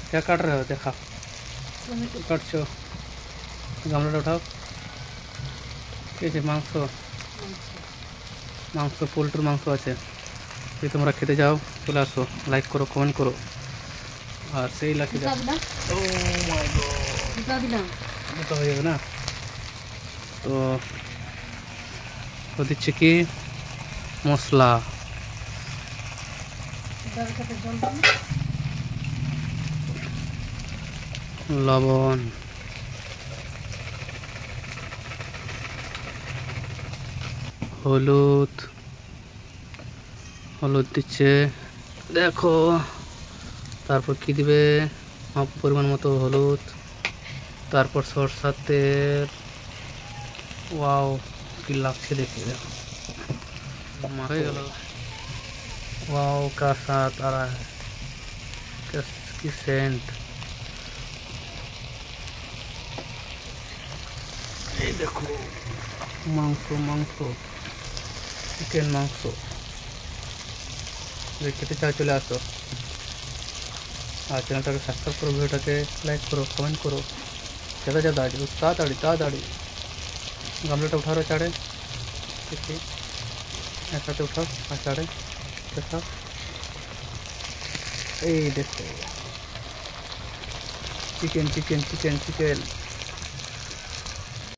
क्या काट रहे हो? देखा काटছো গামলাটা উঠাও। এই যে মাংস, মাংস পোলট্রির মাংস আছে। যদি তোমরা খেতে যাও চলে আসো, লাইক করো, কমেন্ট করো। আর সেই লাকি ও মাই গড, দুটো হয়ে যাবে না? তো ও দিচ্ছে কি মশলা, লবণ, হলুদ, হলুদ দিচ্ছে দেখো। তারপর কি দিবে? পরিমাণ মতো হলুদ। তারপর সরষার তেল। ওয়াও কি লাগছে দেখে, দেখো হয়ে গেল। ওয়াও का साथ आ रहा है, की सेंट। এই দেখো মাংস, মাংস চিকেন মাংস। যদি খেতে চাও চলে আসো। আর চ্যানেলটাকে সাবস্ক্রাইব করো, ভিডিওটাকে লাইক করো, কমেंट करो। ज़्यादा ज़्यादा ताड़ाताड़ी ताड़ाताड़ी। गामलाটা उठा रहे चाड़े, देखिए ऐसा तो उठाओ और चाड़े देखा। এই দেখো চিকেন চিকেন চিকেন চিকেন।